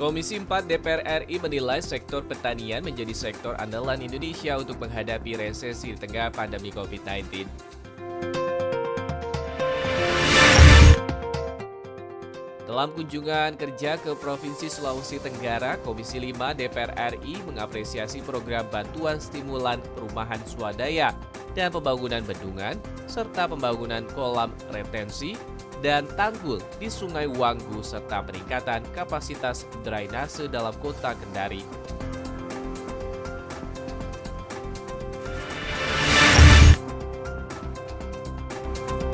Komisi 4 DPR RI menilai sektor pertanian menjadi sektor andalan Indonesia untuk menghadapi resesi di tengah pandemi COVID-19. Dalam kunjungan kerja ke Provinsi Sulawesi Tenggara, Komisi 5 DPR RI mengapresiasi program bantuan stimulan perumahan swadaya dan pembangunan bendungan, serta pembangunan kolam retensi dan tanggul di Sungai Wanggu, serta peningkatan kapasitas drainase dalam kota Kendari.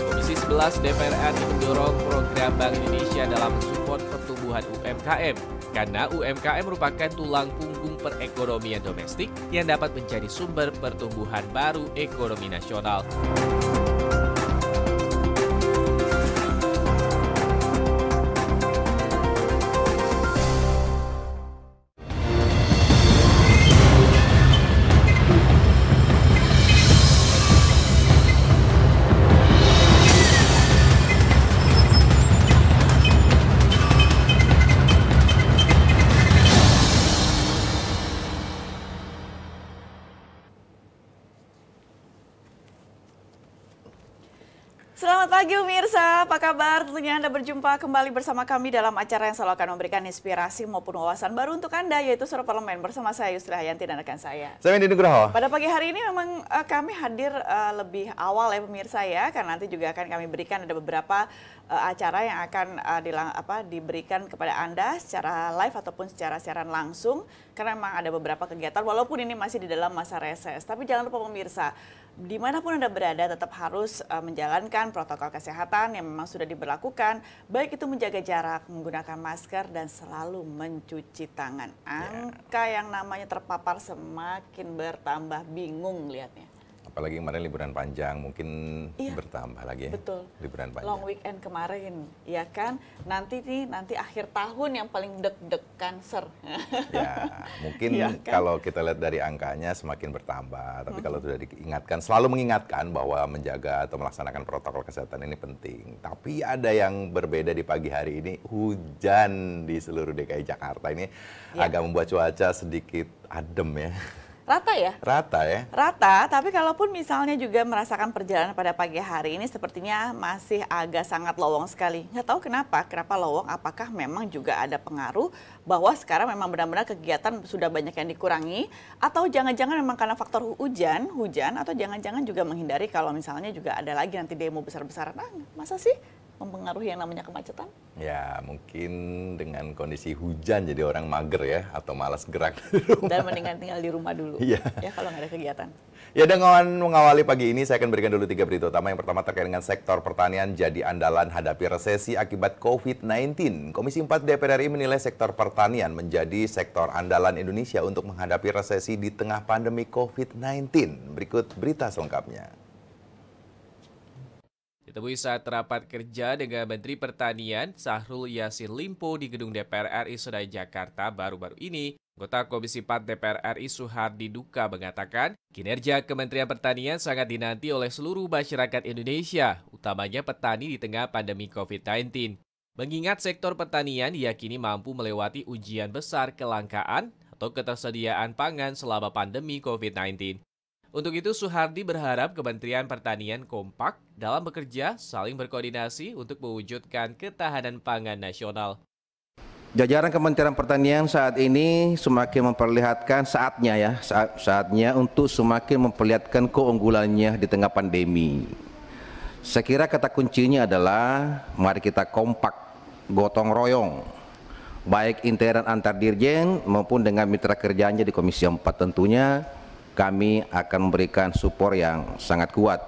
Komisi 11 DPR RI mendorong program Bank Indonesia dalam mensupport pertumbuhan UMKM, karena UMKM merupakan tulang punggung perekonomian domestik yang dapat menjadi sumber pertumbuhan baru ekonomi nasional. Selamat pagi pemirsa, apa kabar? Tentunya Anda berjumpa kembali bersama kami dalam acara yang selalu akan memberikan inspirasi maupun wawasan baru untuk Anda, yaitu Suara Parlemen bersama saya Yusri Hayanti dan rekan saya. Saya Wendy Nugroho. Pada pagi hari ini memang kami hadir lebih awal ya pemirsa ya, karena nanti juga akan kami berikan ada beberapa acara yang akan diberikan kepada Anda secara live ataupun secara siaran langsung, karena memang ada beberapa kegiatan walaupun ini masih di dalam masa reses. Tapi jangan lupa pemirsa, dimanapun Anda berada tetap harus menjalankan protokol kesehatan yang memang sudah diberlakukan, baik itu menjaga jarak, menggunakan masker, dan selalu mencuci tangan. Angka yang namanya terpapar semakin bertambah, bingung lihatnya. Apalagi kemarin liburan panjang, mungkin bertambah lagi ya. Betul. Liburan panjang. Long weekend kemarin, ya kan? Nanti akhir tahun yang paling deg-degan ser. Ya, mungkin ya, kan? Kalau kita lihat dari angkanya semakin bertambah. Tapi kalau sudah diingatkan, selalu mengingatkan bahwa menjaga atau melaksanakan protokol kesehatan ini penting. Tapi ada yang berbeda di pagi hari ini, hujan di seluruh DKI Jakarta ini agak membuat cuaca sedikit adem ya. Rata ya? Rata ya? Rata, tapi kalaupun misalnya juga merasakan perjalanan pada pagi hari ini sepertinya masih agak sangat lowong sekali. Nggak tahu kenapa lowong, apakah memang juga ada pengaruh bahwa sekarang memang benar-benar kegiatan sudah banyak yang dikurangi, atau jangan-jangan memang karena faktor hujan, atau jangan-jangan juga menghindari kalau misalnya juga ada lagi nanti demo besar-besaran. Nah, masa sih mempengaruhi yang namanya kemacetan? Ya, mungkin dengan kondisi hujan jadi orang mager ya, atau malas gerak. Dan mendingan tinggal di rumah dulu, ya kalau nggak ada kegiatan. Ya, dengan mengawali pagi ini saya akan berikan dulu 3 berita utama. Yang pertama terkait dengan sektor pertanian jadi andalan hadapi resesi akibat COVID-19. Komisi 4 DPR RI menilai sektor pertanian menjadi sektor andalan Indonesia untuk menghadapi resesi di tengah pandemi COVID-19. Berikut berita selengkapnya. Ditemui saat rapat kerja dengan Menteri Pertanian Syahrul Yassin Limpo di gedung DPR RI Senayan Jakarta baru-baru ini, anggota Komisi 4 DPR RI Suhardi Duka mengatakan kinerja Kementerian Pertanian sangat dinanti oleh seluruh masyarakat Indonesia, utamanya petani di tengah pandemi COVID-19. Mengingat sektor pertanian diyakini mampu melewati ujian besar kelangkaan atau ketersediaan pangan selama pandemi COVID-19. Untuk itu, Suhardi berharap Kementerian Pertanian kompak dalam bekerja saling berkoordinasi untuk mewujudkan ketahanan pangan nasional. Jajaran Kementerian Pertanian saat ini semakin memperlihatkan saatnya untuk semakin memperlihatkan keunggulannya di tengah pandemi. Saya kira kata kuncinya adalah mari kita kompak, gotong royong, baik intern antar dirjen maupun dengan mitra kerjanya di Komisi 4 tentunya. Kami akan memberikan support yang sangat kuat.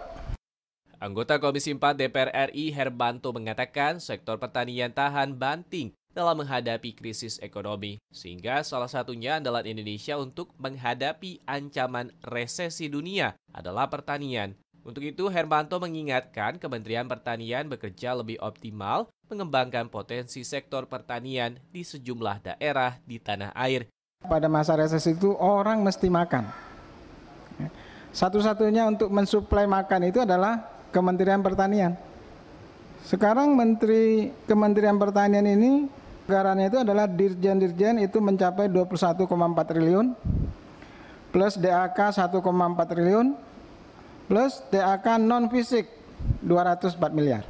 Anggota Komisi 4 DPR RI Herbanto mengatakan sektor pertanian tahan banting dalam menghadapi krisis ekonomi, sehingga salah satunya andalan Indonesia untuk menghadapi ancaman resesi dunia adalah pertanian. Untuk itu, Herbanto mengingatkan Kementerian Pertanian bekerja lebih optimal mengembangkan potensi sektor pertanian di sejumlah daerah di tanah air. Pada masa resesi itu orang mesti makan. Satu-satunya untuk mensuplai makan itu adalah Kementerian Pertanian. Sekarang Kementerian Pertanian ini Anggarannya itu adalah dirjen-dirjen itu mencapai 21,4 triliun, plus DAK 1,4 triliun, plus DAK non-fisik 204 miliar.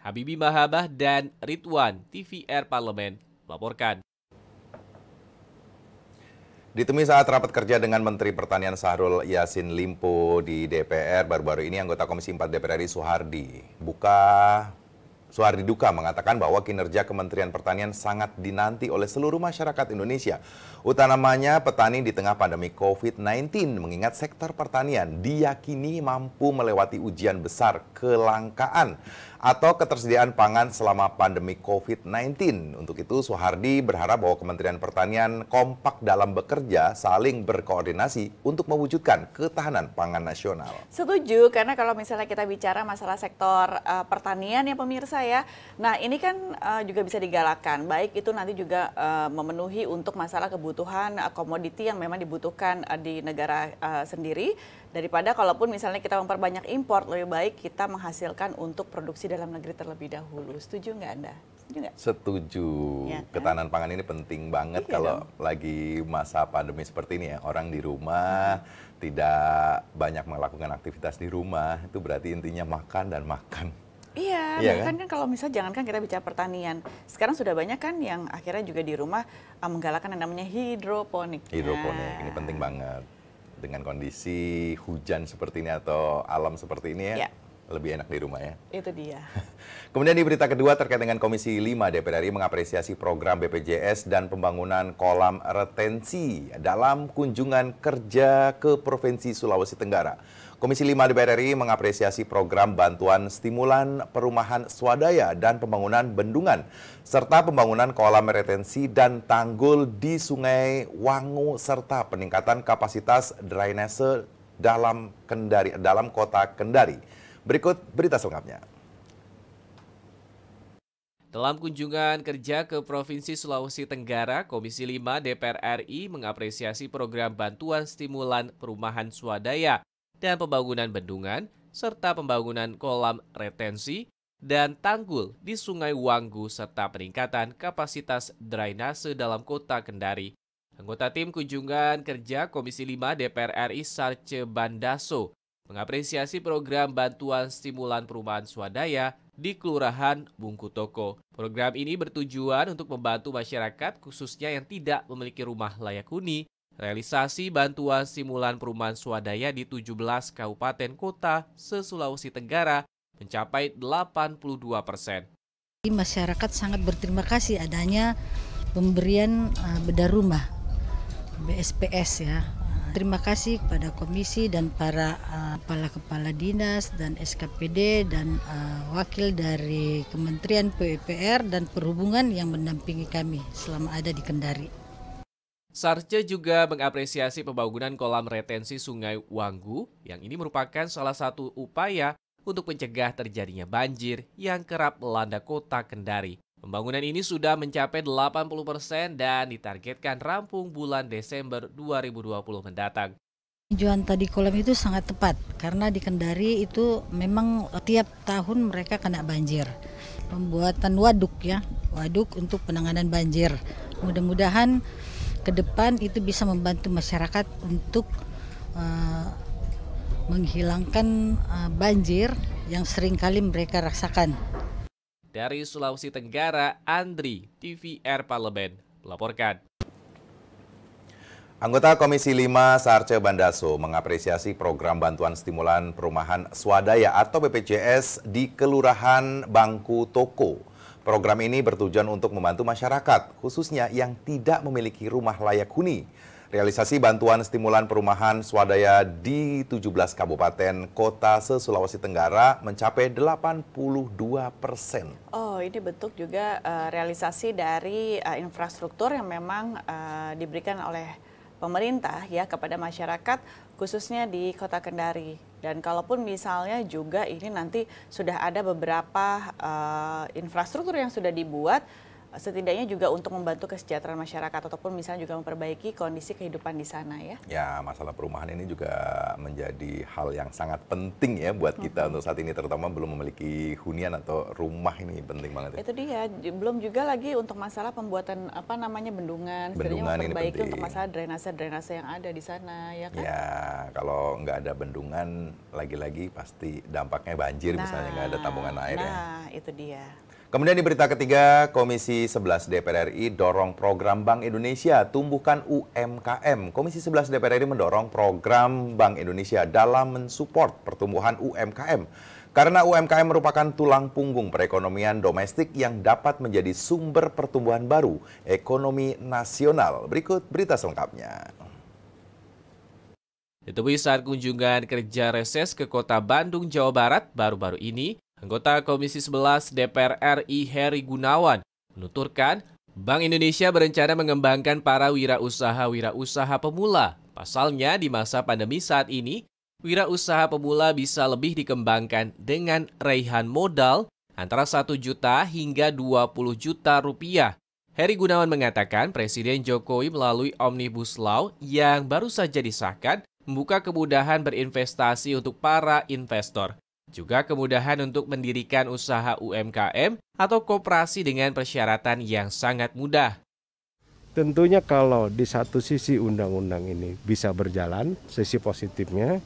Habibie Mahabah dan Ridwan, TVR Parlemen, melaporkan. Ditemui saat rapat kerja dengan Menteri Pertanian Syahrul Yassin Limpo di DPR, baru-baru ini anggota Komisi 4 DPR RI Soehardi Duka mengatakan bahwa kinerja Kementerian Pertanian sangat dinanti oleh seluruh masyarakat Indonesia. Utamanya petani di tengah pandemi COVID-19, mengingat sektor pertanian diyakini mampu melewati ujian besar kelangkaan atau ketersediaan pangan selama pandemi COVID-19. Untuk itu, Soehardi berharap bahwa Kementerian Pertanian kompak dalam bekerja, saling berkoordinasi untuk mewujudkan ketahanan pangan nasional. Setuju, karena kalau misalnya kita bicara masalah sektor pertanian ya pemirsa ya, nah ini kan juga bisa digalakkan, baik itu nanti juga memenuhi untuk masalah kebutuhan komoditi yang memang dibutuhkan di negara sendiri, daripada kalaupun misalnya kita memperbanyak impor, lebih baik kita menghasilkan untuk produksi dalam negeri terlebih dahulu. Setuju nggak Anda? Setuju nggak? Setuju. Ya, kan? Ketahanan pangan ini penting banget kalau lagi masa pandemi seperti ini ya. Orang di rumah, tidak banyak melakukan aktivitas di rumah, itu berarti intinya makan dan makan. Iya, bahkan kan kalau misalnya jangankan kita bicara pertanian, sekarang sudah banyak kan yang akhirnya juga di rumah menggalakkan yang namanya hidroponik. Hidroponik, ini penting banget. Dengan kondisi hujan seperti ini atau alam seperti ini ya, lebih enak di rumah ya. Itu dia. Kemudian di berita kedua terkait dengan Komisi 5 DPR RI mengapresiasi program BPJS dan pembangunan kolam retensi dalam kunjungan kerja ke Provinsi Sulawesi Tenggara. Komisi 5 DPR RI mengapresiasi program bantuan stimulan perumahan swadaya dan pembangunan bendungan, serta pembangunan kolam retensi dan tanggul di Sungai Wangu, serta peningkatan kapasitas drainase dalam kota Kendari. Berikut berita selengkapnya. Dalam kunjungan kerja ke Provinsi Sulawesi Tenggara, Komisi 5 DPR RI mengapresiasi program bantuan stimulan perumahan swadaya dan pembangunan bendungan, serta pembangunan kolam retensi dan tanggul di Sungai Wanggu, serta peningkatan kapasitas drainase dalam kota Kendari. Anggota tim kunjungan kerja Komisi 5 DPR RI Sarce Bandaso mengapresiasi program bantuan stimulan perumahan swadaya di Kelurahan Bungkutoko. Program ini bertujuan untuk membantu masyarakat khususnya yang tidak memiliki rumah layak huni, realisasi bantuan stimulan perumahan swadaya di 17 kabupaten kota se-Sulawesi Tenggara mencapai 82%. Masyarakat sangat berterima kasih adanya pemberian bedah rumah BSPS ya. Terima kasih kepada komisi dan para kepala dinas dan SKPD dan wakil dari Kementerian PUPR dan Perhubungan yang mendampingi kami selama ada di Kendari. Sarce juga mengapresiasi pembangunan kolam retensi Sungai Wanggu, yang ini merupakan salah satu upaya untuk mencegah terjadinya banjir yang kerap melanda kota Kendari. Pembangunan ini sudah mencapai 80% dan ditargetkan rampung bulan Desember 2020 mendatang. Tujuan tadi kolam itu sangat tepat karena di Kendari itu memang tiap tahun mereka kena banjir. Pembuatan waduk untuk penanganan banjir. Mudah-mudahan ke depan itu bisa membantu masyarakat untuk menghilangkan banjir yang seringkali mereka rasakan. Dari Sulawesi Tenggara, Andri, TVR Parlemen, melaporkan. Anggota Komisi 5 Sarce Bandaso mengapresiasi program bantuan stimulan perumahan swadaya atau BPJS di Kelurahan Bangku Toko. Program ini bertujuan untuk membantu masyarakat, khususnya yang tidak memiliki rumah layak huni. Realisasi bantuan stimulan perumahan swadaya di 17 kabupaten kota se-Sulawesi Tenggara mencapai 82%. Oh, ini bentuk juga realisasi dari infrastruktur yang memang diberikan oleh pemerintah ya kepada masyarakat khususnya di Kota Kendari. Dan kalaupun misalnya juga ini nanti sudah ada beberapa infrastruktur yang sudah dibuat setidaknya juga untuk membantu kesejahteraan masyarakat ataupun misalnya juga memperbaiki kondisi kehidupan di sana ya. Ya, masalah perumahan ini juga menjadi hal yang sangat penting ya buat kita untuk saat ini, terutama belum memiliki hunian atau rumah, ini penting banget ya. Itu dia, belum juga lagi untuk masalah pembuatan bendungan, setidaknya memperbaiki untuk masalah drainase yang ada di sana ya kan. Ya, kalau nggak ada bendungan lagi-lagi pasti dampaknya banjir, misalnya nggak ada tampungan air ya. Nah, itu dia. Kemudian di berita ketiga, Komisi 11 DPR RI dorong program Bank Indonesia tumbuhkan UMKM. Komisi 11 DPR RI mendorong program Bank Indonesia dalam mensupport pertumbuhan UMKM. Karena UMKM merupakan tulang punggung perekonomian domestik yang dapat menjadi sumber pertumbuhan baru ekonomi nasional. Berikut berita selengkapnya. Ditemui saat kunjungan kerja reses ke Kota Bandung, Jawa Barat baru-baru ini, anggota Komisi 11 DPR RI Heri Gunawan menuturkan Bank Indonesia berencana mengembangkan para wirausaha pemula. Pasalnya di masa pandemi saat ini, wirausaha pemula bisa lebih dikembangkan dengan raihan modal antara 1 juta hingga 20 juta rupiah. Heri Gunawan mengatakan Presiden Jokowi melalui Omnibus Law yang baru saja disahkan membuka kemudahan berinvestasi untuk para investor. Juga kemudahan untuk mendirikan usaha UMKM atau koperasi dengan persyaratan yang sangat mudah. Tentunya kalau di satu sisi undang-undang ini bisa berjalan, sisi positifnya,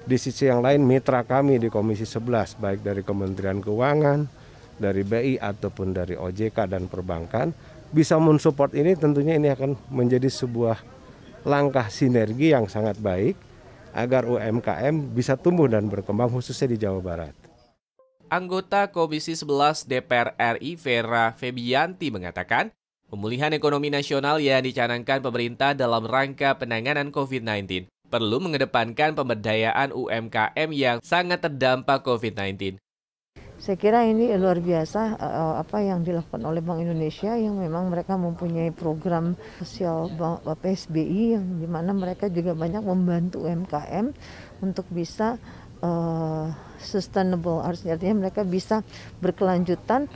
di sisi yang lain mitra kami di Komisi 11, baik dari Kementerian Keuangan, dari BI ataupun dari OJK dan perbankan, bisa mensupport ini, tentunya ini akan menjadi sebuah langkah sinergi yang sangat baik agar UMKM bisa tumbuh dan berkembang khususnya di Jawa Barat. Anggota Komisi 11 DPR RI Vera Febianti mengatakan, pemulihan ekonomi nasional yang dicanangkan pemerintah dalam rangka penanganan COVID-19 perlu mengedepankan pemberdayaan UMKM yang sangat terdampak COVID-19. Saya kira ini luar biasa apa yang dilakukan oleh Bank Indonesia, yang memang mereka mempunyai program sosial PSBI yang dimana mereka juga banyak membantu UMKM untuk bisa sustainable, artinya mereka bisa berkelanjutan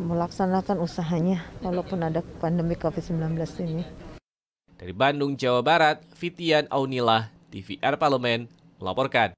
melaksanakan usahanya walaupun ada pandemi COVID-19 ini. Dari Bandung, Jawa Barat, Fitian Aunilah, TVR Parlemen, melaporkan.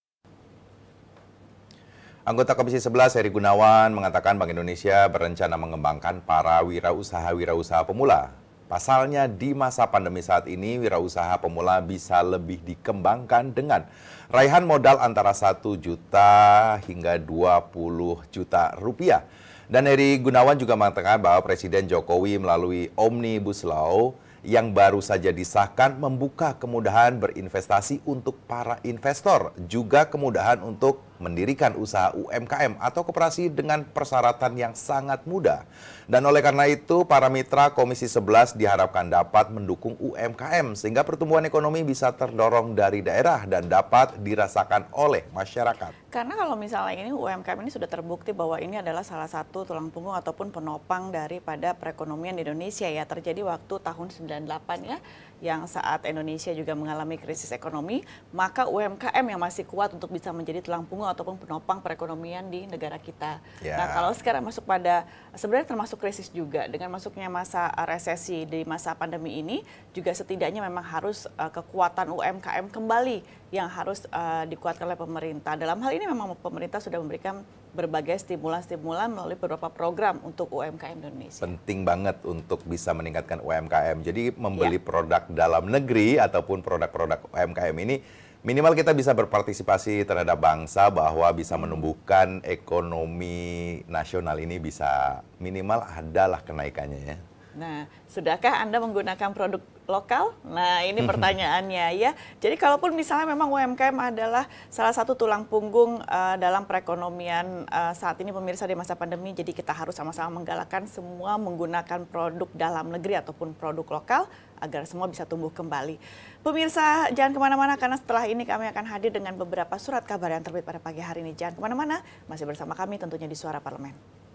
Anggota Komisi 11 Heri Gunawan mengatakan Bank Indonesia berencana mengembangkan para wirausaha pemula. Pasalnya di masa pandemi saat ini, wirausaha pemula bisa lebih dikembangkan dengan raihan modal antara 1 juta hingga 20 juta rupiah. Dan Heri Gunawan juga mengatakan bahwa Presiden Jokowi melalui Omnibus Law yang baru saja disahkan membuka kemudahan berinvestasi untuk para investor, juga kemudahan untuk mendirikan usaha UMKM atau koperasi dengan persyaratan yang sangat mudah. Dan oleh karena itu, para mitra Komisi 11 diharapkan dapat mendukung UMKM sehingga pertumbuhan ekonomi bisa terdorong dari daerah dan dapat dirasakan oleh masyarakat. Karena kalau misalnya ini UMKM ini sudah terbukti bahwa ini adalah salah satu tulang punggung ataupun penopang daripada perekonomian di Indonesia ya. Terjadi waktu tahun 98 ya, yang saat Indonesia juga mengalami krisis ekonomi, maka UMKM yang masih kuat untuk bisa menjadi tulang punggung ataupun penopang perekonomian di negara kita. Ya. Nah, kalau sekarang masuk pada, sebenarnya termasuk krisis juga, dengan masuknya masa resesi di masa pandemi ini, juga setidaknya memang harus kekuatan UMKM kembali yang harus dikuatkan oleh pemerintah. Dalam hal ini memang pemerintah sudah memberikan berbagai stimulan-stimulan melalui beberapa program untuk UMKM Indonesia. Penting banget untuk bisa meningkatkan UMKM. Jadi membeli produk dalam negeri ataupun produk-produk UMKM ini minimal kita bisa berpartisipasi terhadap bangsa bahwa bisa menumbuhkan ekonomi nasional ini, bisa minimal adalah kenaikannya ya. Nah, sudahkah Anda menggunakan produk lokal? Nah, ini pertanyaannya ya. Jadi kalaupun misalnya memang UMKM adalah salah satu tulang punggung dalam perekonomian saat ini pemirsa di masa pandemi, jadi kita harus sama-sama menggalakkan semua menggunakan produk dalam negeri ataupun produk lokal agar semua bisa tumbuh kembali. Pemirsa, jangan kemana-mana karena setelah ini kami akan hadir dengan beberapa surat kabar yang terbit pada pagi hari ini. Jangan kemana-mana, masih bersama kami tentunya di Suara Parlemen.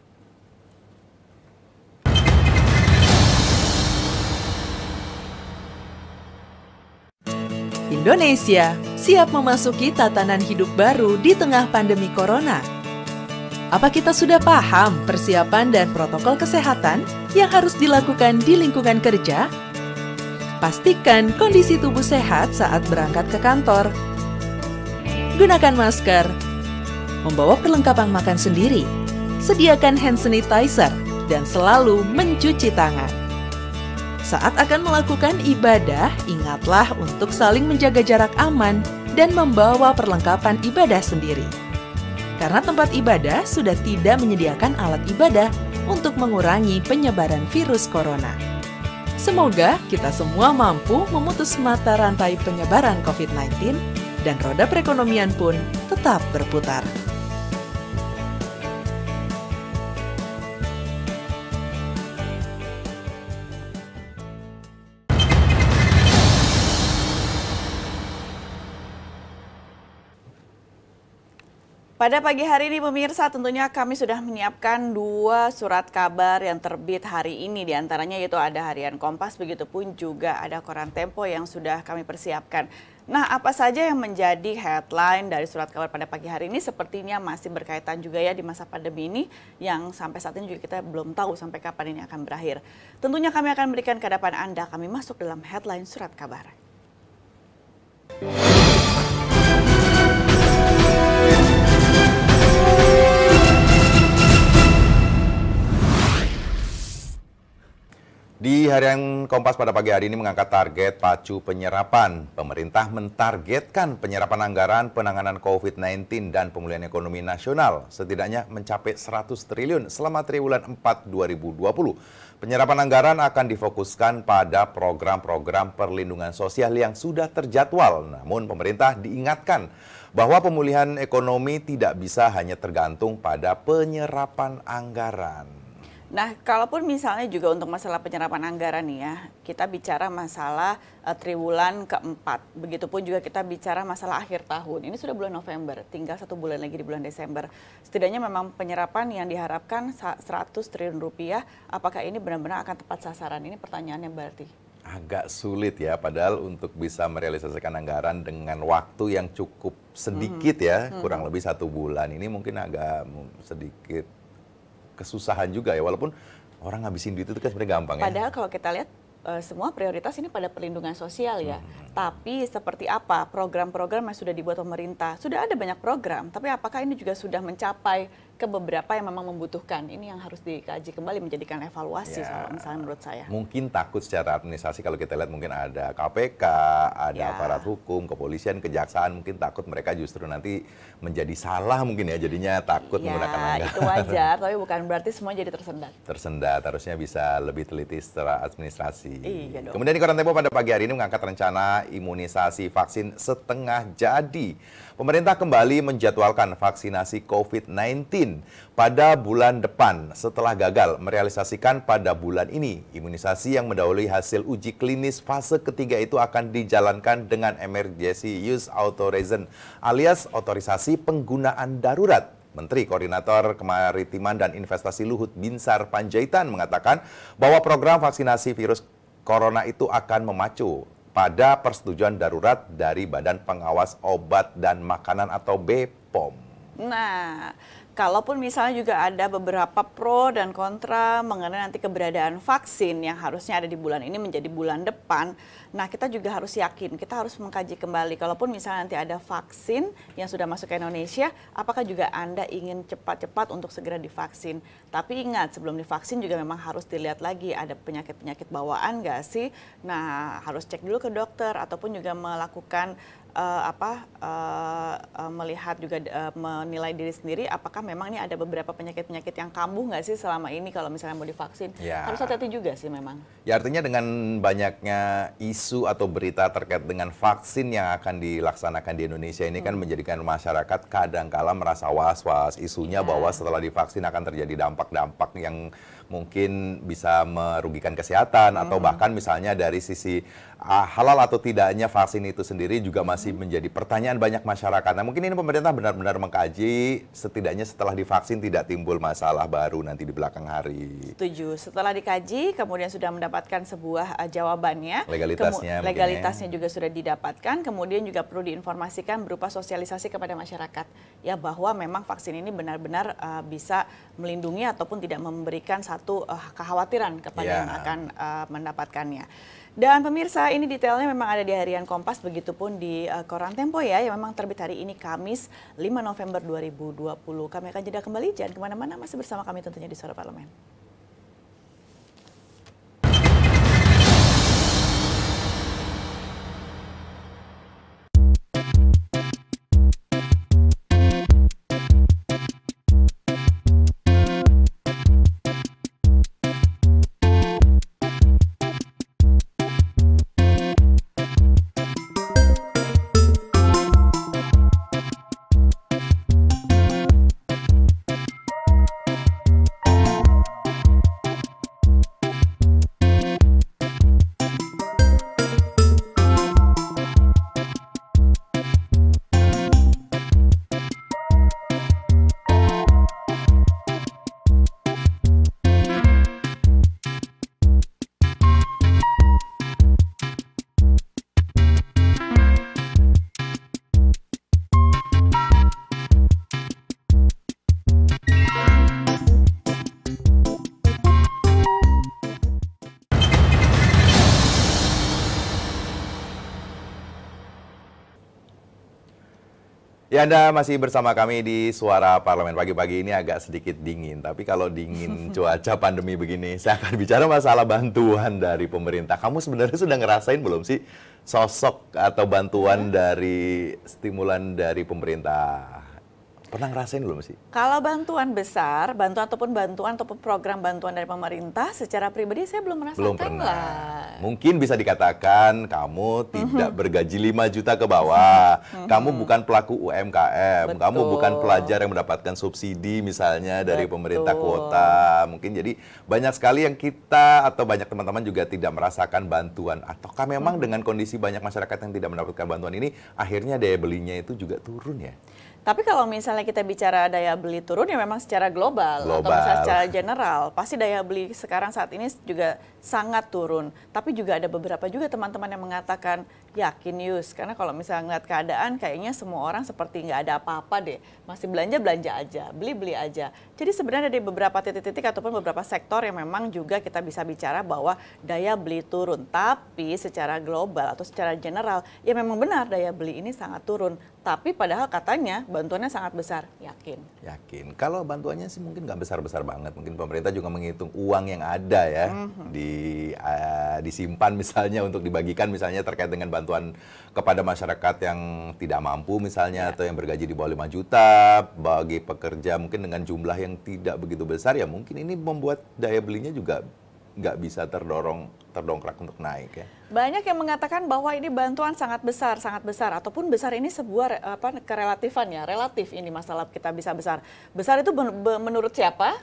Indonesia siap memasuki tatanan hidup baru di tengah pandemi corona. Apa kita sudah paham persiapan dan protokol kesehatan yang harus dilakukan di lingkungan kerja? Pastikan kondisi tubuh sehat saat berangkat ke kantor. Gunakan masker, membawa perlengkapan makan sendiri, sediakan hand sanitizer, dan selalu mencuci tangan. Saat akan melakukan ibadah, ingatlah untuk saling menjaga jarak aman dan membawa perlengkapan ibadah sendiri. Karena tempat ibadah sudah tidak menyediakan alat ibadah untuk mengurangi penyebaran virus corona. Semoga kita semua mampu memutus mata rantai penyebaran COVID-19 dan roda perekonomian pun tetap berputar. Pada pagi hari ini pemirsa, tentunya kami sudah menyiapkan 2 surat kabar yang terbit hari ini. Di antaranya yaitu ada Harian Kompas, begitupun juga ada Koran Tempo yang sudah kami persiapkan. Nah, apa saja yang menjadi headline dari surat kabar pada pagi hari ini sepertinya masih berkaitan juga ya di masa pandemi ini yang sampai saat ini juga kita belum tahu sampai kapan ini akan berakhir. Tentunya kami akan berikan ke hadapan Anda, kami masuk dalam headline surat kabar. Di Harian Kompas pada pagi hari ini mengangkat target pacu penyerapan. Pemerintah mentargetkan penyerapan anggaran penanganan COVID-19 dan pemulihan ekonomi nasional setidaknya mencapai 100 triliun selama triwulan 4 2020. Penyerapan anggaran akan difokuskan pada program-program perlindungan sosial yang sudah terjadwal. Namun pemerintah diingatkan bahwa pemulihan ekonomi tidak bisa hanya tergantung pada penyerapan anggaran. Nah, kalaupun misalnya juga untuk masalah penyerapan anggaran nih ya, kita bicara masalah triwulan keempat. Begitupun juga kita bicara masalah akhir tahun. Ini sudah bulan November, tinggal 1 bulan lagi di bulan Desember. Setidaknya memang penyerapan yang diharapkan 100 triliun rupiah, apakah ini benar-benar akan tepat sasaran? Ini pertanyaannya berarti. Agak sulit ya, padahal untuk bisa merealisasikan anggaran dengan waktu yang cukup sedikit ya, kurang lebih 1 bulan. Ini mungkin agak sedikit kesusahan juga ya, walaupun orang ngabisin duit itu kan sebenarnya gampang ya. Padahal kalau kita lihat semua prioritas ini pada perlindungan sosial ya. Tapi seperti apa program-program yang sudah dibuat pemerintah? Sudah ada banyak program, tapi apakah ini juga sudah mencapai ke beberapa yang memang membutuhkan? Ini yang harus dikaji kembali, menjadikan evaluasi misalnya menurut saya. Mungkin takut secara administrasi, kalau kita lihat mungkin ada KPK, ada aparat hukum, kepolisian, kejaksaan, mungkin takut mereka justru nanti menjadi salah mungkin ya, jadinya takut menggunakan anggaran. Itu wajar, tapi bukan berarti semua jadi tersendat. Tersendat, harusnya bisa lebih teliti secara administrasi. Iya dong. Kemudian di Koran Tempo pada pagi hari ini mengangkat rencana imunisasi vaksin setengah jadi. Pemerintah kembali menjadwalkan vaksinasi COVID-19 pada bulan depan setelah gagal merealisasikan pada bulan ini. Imunisasi yang mendahului hasil uji klinis fase ketiga itu akan dijalankan dengan emergency use authorization alias otorisasi penggunaan darurat. Menteri Koordinator Kemaritiman dan Investasi Luhut Binsar Panjaitan mengatakan bahwa program vaksinasi virus corona itu akan memacu pada persetujuan darurat dari Badan Pengawas Obat dan Makanan atau BPOM. Nah, kalaupun misalnya juga ada beberapa pro dan kontra mengenai nanti keberadaan vaksin yang harusnya ada di bulan ini menjadi bulan depan, nah kita juga harus yakin, kita harus mengkaji kembali. Kalaupun misalnya nanti ada vaksin yang sudah masuk ke Indonesia, apakah juga Anda ingin cepat-cepat untuk segera divaksin? Tapi ingat, sebelum divaksin juga memang harus dilihat lagi ada penyakit-penyakit bawaan nggak sih? Nah, harus cek dulu ke dokter ataupun juga melakukan melihat juga menilai diri sendiri apakah memang ini ada beberapa penyakit-penyakit yang kambuh nggak sih selama ini kalau misalnya mau divaksin. Harus hati-hati juga sih memang. Ya, artinya dengan banyaknya isu atau berita terkait dengan vaksin yang akan dilaksanakan di Indonesia ini kan menjadikan masyarakat kadang-kala merasa was-was. Isunya bahwa setelah divaksin akan terjadi dampak-dampak yang mungkin bisa merugikan kesehatan atau bahkan misalnya dari sisi halal atau tidaknya vaksin itu sendiri juga masih menjadi pertanyaan banyak masyarakat. Nah, mungkin ini pemerintah benar-benar mengkaji setidaknya setelah divaksin tidak timbul masalah baru nanti di belakang hari. Setuju. Setelah dikaji, kemudian sudah mendapatkan sebuah jawabannya. Legalitasnya juga sudah didapatkan. Kemudian juga perlu diinformasikan berupa sosialisasi kepada masyarakat. Ya, bahwa memang vaksin ini benar-benar bisa melindungi ataupun tidak memberikan satu kekhawatiran kepada yang akan mendapatkannya. Dan pemirsa, ini detailnya memang ada di Harian Kompas, begitupun di Koran Tempo ya, yang memang terbit hari ini Kamis 5 November 2020. Kami akan jeda kembali, jangan kemana-mana, masih bersama kami tentunya di Suara Parlemen. Ya, Anda masih bersama kami di Suara Parlemen. Pagi-pagi ini agak sedikit dingin, tapi kalau dingin cuaca pandemi begini, saya akan bicara masalah bantuan dari pemerintah. Kamu sebenarnya sudah ngerasain belum sih sosok atau bantuan dari stimulan dari pemerintah? Pernah ngerasain belum sih? Kalau bantuan besar, bantuan ataupun program bantuan dari pemerintah, secara pribadi saya belum merasakan. Belum pernah. Mungkin bisa dikatakan kamu tidak bergaji 5 juta ke bawah, kamu bukan pelaku UMKM, kamu bukan pelajar yang mendapatkan subsidi misalnya dari pemerintah kuota. Mungkin jadi banyak sekali yang kita atau banyak teman-teman juga tidak merasakan bantuan. Ataukah memang dengan kondisi banyak masyarakat yang tidak mendapatkan bantuan ini, akhirnya daya belinya itu juga turun ya? Tapi kalau misalnya kita bicara daya beli turun ya memang secara global. Atau misalnya secara general, pasti daya beli sekarang saat ini juga sangat turun. Tapi juga ada beberapa juga teman-teman yang mengatakan yakin Yus, karena kalau misalnya ngeliat keadaan kayaknya semua orang seperti nggak ada apa-apa deh. Masih belanja aja, beli aja. Jadi sebenarnya ada beberapa titik-titik ataupun beberapa sektor yang memang juga kita bisa bicara bahwa daya beli turun. Tapi secara global atau secara general ya memang benar daya beli ini sangat turun. Tapi padahal katanya bantuannya sangat besar, yakin. Kalau bantuannya sih mungkin nggak besar-besar banget. Mungkin pemerintah juga menghitung uang yang ada ya, disimpan misalnya untuk dibagikan misalnya terkait dengan bantuan kepada masyarakat yang tidak mampu misalnya, atau yang bergaji di bawah 5 juta, bagi pekerja mungkin dengan jumlah yang tidak begitu besar, ya mungkin ini membuat daya belinya juga nggak bisa terdongkrak untuk naik ya. Banyak yang mengatakan bahwa ini bantuan sangat besar ataupun besar ini sebuah kerelatifan ya, relatif ini masalah kita bisa besar. Besar itu menurut siapa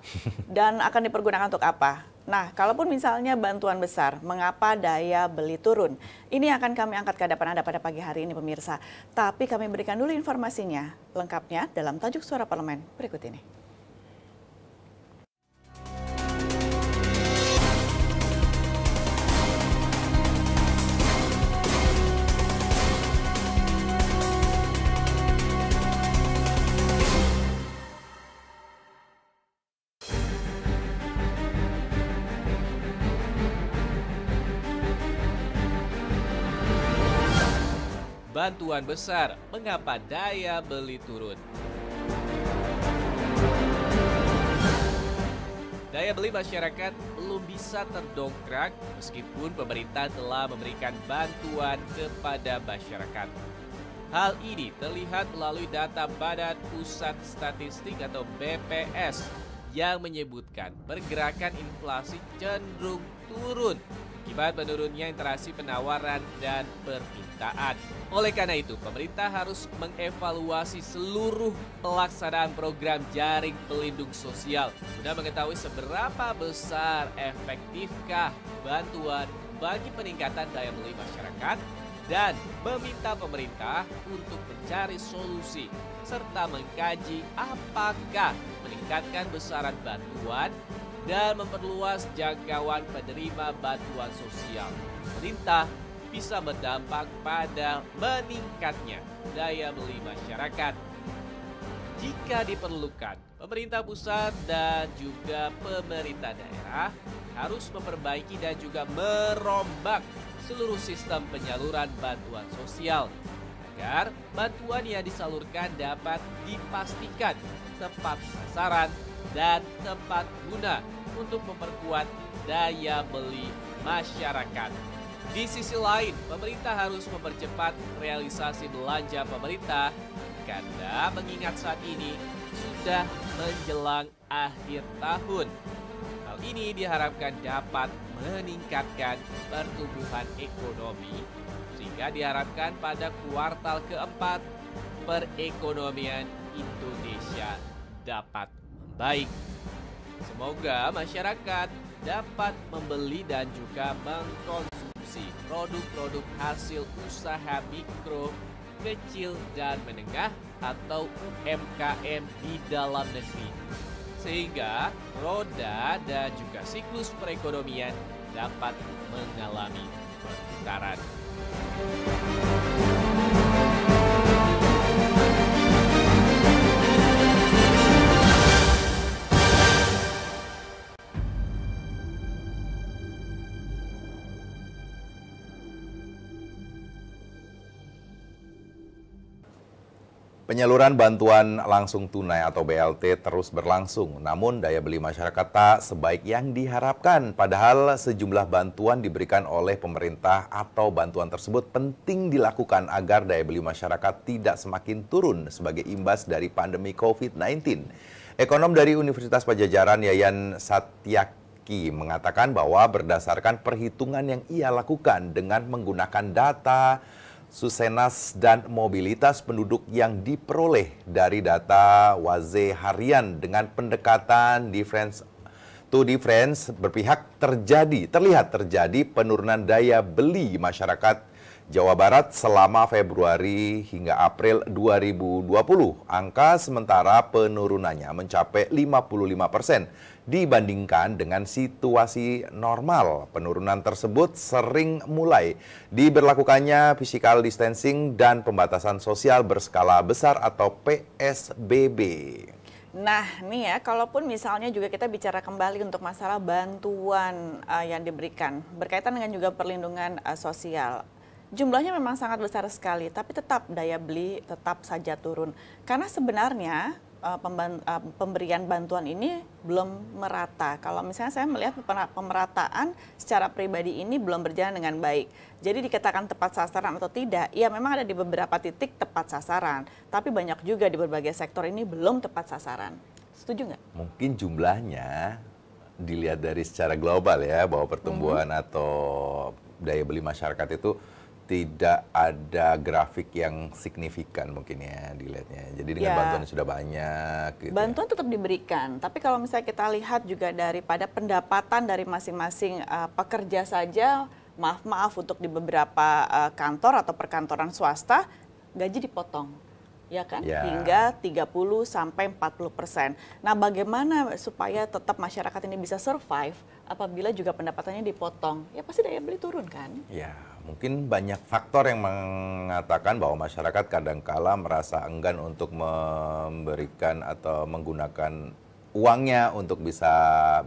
dan akan dipergunakan untuk apa? Nah, kalaupun misalnya bantuan besar, mengapa daya beli turun? Ini akan kami angkat ke hadapan Anda pada pagi hari ini pemirsa. Tapi kami berikan dulu informasinya lengkapnya dalam tajuk Suara Parlemen berikut ini. Bantuan besar, mengapa daya beli turun? Daya beli masyarakat belum bisa terdongkrak meskipun pemerintah telah memberikan bantuan kepada masyarakat. Hal ini terlihat melalui data Badan Pusat Statistik atau BPS yang menyebutkan pergerakan inflasi cenderung turun akibat menurunnya interaksi penawaran dan permintaan. Oleh karena itu, pemerintah harus mengevaluasi seluruh pelaksanaan program jaring pelindung sosial guna mengetahui seberapa besar efektifkah bantuan bagi peningkatan daya beli masyarakat dan meminta pemerintah untuk mencari solusi serta mengkaji apakah meningkatkan besaran bantuan dan memperluas jangkauan penerima bantuan sosial pemerintah bisa berdampak pada meningkatnya daya beli masyarakat. Jika diperlukan, pemerintah pusat dan juga pemerintah daerah harus memperbaiki dan juga merombak seluruh sistem penyaluran bantuan sosial agar bantuan yang disalurkan dapat dipastikan tepat sasaran dan tepat guna untuk memperkuat daya beli masyarakat. Di sisi lain, pemerintah harus mempercepat realisasi belanja pemerintah karena mengingat saat ini sudah menjelang akhir tahun. Hal ini diharapkan dapat meningkatkan pertumbuhan ekonomi sehingga diharapkan pada kuartal keempat perekonomian Indonesia dapat membaik. Semoga masyarakat dapat membeli dan juga mengkonsumsi produk-produk hasil usaha mikro, kecil dan menengah atau UMKM di dalam negeri, sehingga roda dan juga siklus perekonomian dapat mengalami perputaran. Penyaluran bantuan langsung tunai atau BLT terus berlangsung, namun daya beli masyarakat tak sebaik yang diharapkan. Padahal sejumlah bantuan diberikan oleh pemerintah atau bantuan tersebut penting dilakukan agar daya beli masyarakat tidak semakin turun sebagai imbas dari pandemi COVID-19. Ekonom dari Universitas Padjadjaran Yayan Satyaki mengatakan bahwa berdasarkan perhitungan yang ia lakukan dengan menggunakan data Susenas dan mobilitas penduduk yang diperoleh dari data Waze harian dengan pendekatan difference to difference berpihak terlihat terjadi penurunan daya beli masyarakat Jawa Barat selama Februari hingga April 2020. Angka sementara penurunannya mencapai 55% dibandingkan dengan situasi normal. Penurunan tersebut sering mulai diberlakukannya physical distancing dan pembatasan sosial berskala besar atau PSBB. Nah, nih ya, kalaupun misalnya juga kita bicara kembali untuk masalah bantuan yang diberikan berkaitan dengan juga perlindungan sosial. Jumlahnya memang sangat besar sekali, tapi tetap daya beli tetap saja turun. Karena sebenarnya pemberian bantuan ini belum merata. Kalau misalnya saya melihat pemerataan secara pribadi ini belum berjalan dengan baik. Jadi dikatakan tepat sasaran atau tidak, ya memang ada di beberapa titik tepat sasaran. Tapi banyak juga di berbagai sektor ini belum tepat sasaran. Setuju nggak? Mungkin jumlahnya dilihat dari secara global ya, bahwa pertumbuhan atau daya beli masyarakat itu tidak ada grafik yang signifikan mungkin ya dilihatnya. Jadi dengan bantuan yang sudah banyak. Gitu bantuan tetap diberikan, tapi kalau misalnya kita lihat juga daripada pendapatan dari masing-masing pekerja saja, maaf untuk di beberapa kantor atau perkantoran swasta, gaji dipotong. Ya kan? Hingga 30 sampai 40%. Nah, bagaimana supaya tetap masyarakat ini bisa survive apabila juga pendapatannya dipotong? Ya pasti daya beli turun kan? Ya, mungkin banyak faktor yang mengatakan bahwa masyarakat kadangkala merasa enggan untuk memberikan atau menggunakan uangnya untuk bisa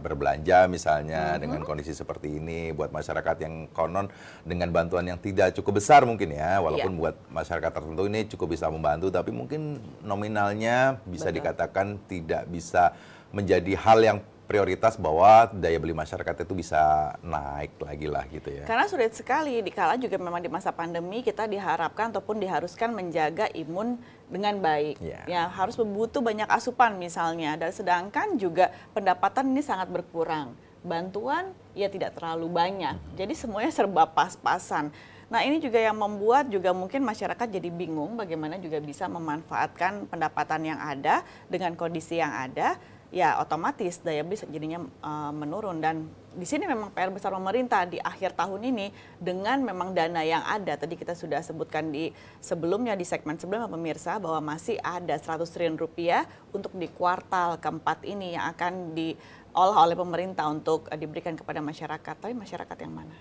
berbelanja misalnya dengan kondisi seperti ini, buat masyarakat yang konon dengan bantuan yang tidak cukup besar mungkin ya, walaupun buat masyarakat tertentu ini cukup bisa membantu, tapi mungkin nominalnya bisa dikatakan tidak bisa menjadi hal yang prioritas bahwa daya beli masyarakat itu bisa naik lagi lah gitu ya. Karena sulit sekali, dikala juga memang di masa pandemi kita diharapkan ataupun diharuskan menjaga imun dengan baik. Ya harus butuh banyak asupan misalnya, dan sedangkan juga pendapatan ini sangat berkurang. Bantuan ya tidak terlalu banyak, jadi semuanya serba pas-pasan. Nah ini juga yang membuat juga mungkin masyarakat jadi bingung bagaimana juga bisa memanfaatkan pendapatan yang ada dengan kondisi yang ada. ya otomatis daya beli jadinya menurun. Dan di sini memang PR besar pemerintah di akhir tahun ini dengan memang dana yang ada. Tadi kita sudah sebutkan di sebelumnya di segmen sebelumnya pemirsa bahwa masih ada 100 triliun rupiah untuk di kuartal keempat ini yang akan diolah oleh pemerintah untuk diberikan kepada masyarakat. Tapi masyarakat yang mana?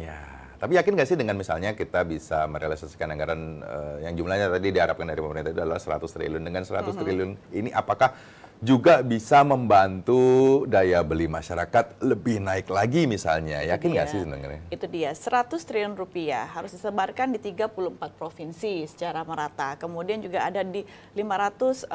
Ya, tapi yakin nggak sih dengan misalnya kita bisa merealisasikan anggaran yang jumlahnya tadi diharapkan dari pemerintah itu adalah 100 triliun. Dengan 100 triliun ini apakah juga bisa membantu daya beli masyarakat lebih naik lagi misalnya? Yakin nggak sih sebenarnya? Itu dia, 100 triliun rupiah harus disebarkan di 34 provinsi secara merata. Kemudian juga ada di 512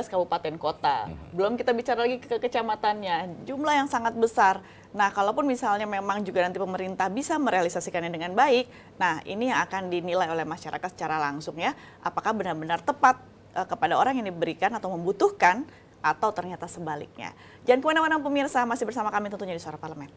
kabupaten kota. Belum kita bicara lagi ke kecamatannya, jumlah yang sangat besar. Nah, kalaupun misalnya memang juga nanti pemerintah bisa merealisasikannya dengan baik, nah ini yang akan dinilai oleh masyarakat secara langsung ya, apakah benar-benar tepat kepada orang yang diberikan atau membutuhkan, atau ternyata sebaliknya. Jangan kemana-mana pemirsa, masih bersama kami tentunya di Suara Parlemen.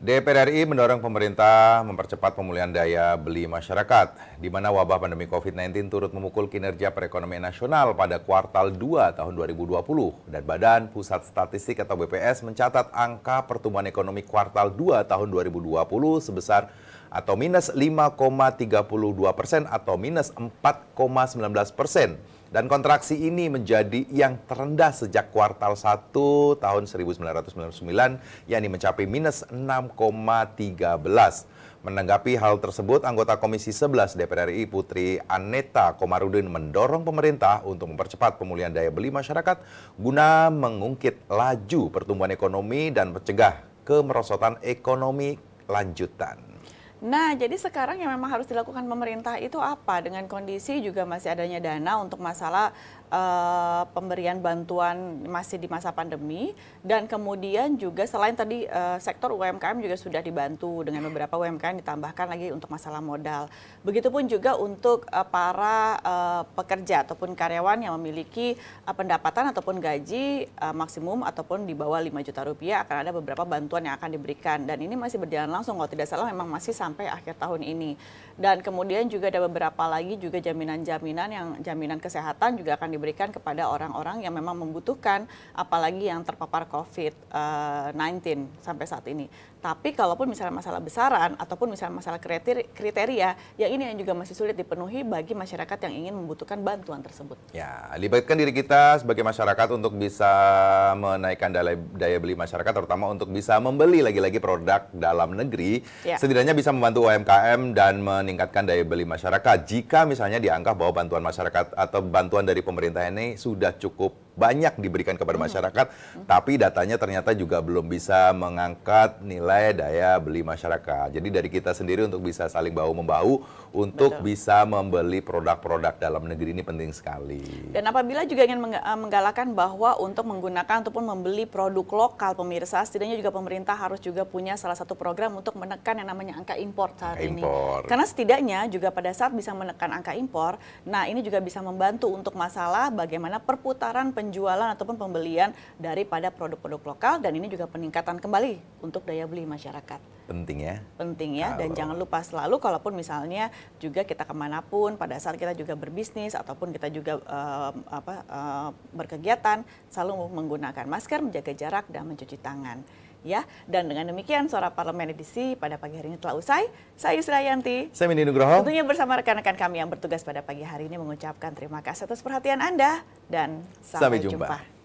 DPR RI mendorong pemerintah mempercepat pemulihan daya beli masyarakat, di mana wabah pandemi COVID-19 turut memukul kinerja perekonomian nasional pada kuartal 2 tahun 2020. Dan Badan Pusat Statistik atau BPS mencatat angka pertumbuhan ekonomi kuartal 2 tahun 2020 sebesar atau minus 5,32% atau minus 4,19%. Dan kontraksi ini menjadi yang terendah sejak kuartal 1 tahun 1999, yakni mencapai minus 6,13. Menanggapi hal tersebut, anggota Komisi 11 DPR RI Putri Aneta Komarudin mendorong pemerintah untuk mempercepat pemulihan daya beli masyarakat guna mengungkit laju pertumbuhan ekonomi dan mencegah kemerosotan ekonomi lanjutan. Nah, jadi sekarang yang memang harus dilakukan pemerintah itu apa? Dengan kondisi juga masih adanya dana untuk masalah pemberian bantuan masih di masa pandemi, dan kemudian juga selain tadi sektor UMKM juga sudah dibantu dengan beberapa UMKM ditambahkan lagi untuk masalah modal. Begitupun juga untuk para pekerja ataupun karyawan yang memiliki pendapatan ataupun gaji maksimum ataupun di bawah 5 juta rupiah, akan ada beberapa bantuan yang akan diberikan, dan ini masih berjalan langsung kalau tidak salah memang masih sampai akhir tahun ini. Dan kemudian juga ada beberapa lagi juga jaminan-jaminan yang jaminan kesehatan juga akan diberikan kepada orang-orang yang memang membutuhkan, apalagi yang terpapar COVID-19 sampai saat ini. Tapi kalaupun misalnya masalah besaran ataupun misalnya masalah kriteria, yang ini yang juga masih sulit dipenuhi bagi masyarakat yang ingin membutuhkan bantuan tersebut. Ya, libatkan diri kita sebagai masyarakat untuk bisa menaikkan daya beli masyarakat, terutama untuk bisa membeli lagi-lagi produk dalam negeri. Ya. Setidaknya bisa membantu UMKM dan meningkatkan daya beli masyarakat. Jika misalnya dianggap bahwa bantuan masyarakat atau bantuan dari pemerintah ini sudah cukup banyak diberikan kepada masyarakat, tapi datanya ternyata juga belum bisa mengangkat nilai daya beli masyarakat. Jadi dari kita sendiri untuk bisa saling bahu-membahu untuk bisa membeli produk-produk dalam negeri ini penting sekali. Dan apabila juga ingin menggalakkan bahwa untuk menggunakan ataupun membeli produk lokal, pemirsa, setidaknya juga pemerintah harus juga punya salah satu program untuk menekan yang namanya angka impor saat ini. Karena setidaknya juga pada saat bisa menekan angka impor, nah ini juga bisa membantu untuk masalah bagaimana perputaran penjualan ataupun pembelian daripada produk-produk lokal, dan ini juga peningkatan kembali untuk daya beli masyarakat. Penting ya? Penting ya, dan jangan lupa selalu kalaupun misalnya juga kita kemanapun pada saat kita juga berbisnis ataupun kita juga berkegiatan, selalu menggunakan masker, menjaga jarak, dan mencuci tangan. ya. Dan dengan demikian Suara Parlemen edisi pada pagi hari ini telah usai. Saya Yusra Yanti. Saya Mindi Nugroho. Tentunya bersama rekan-rekan kami yang bertugas pada pagi hari ini mengucapkan terima kasih atas perhatian Anda dan sampai jumpa.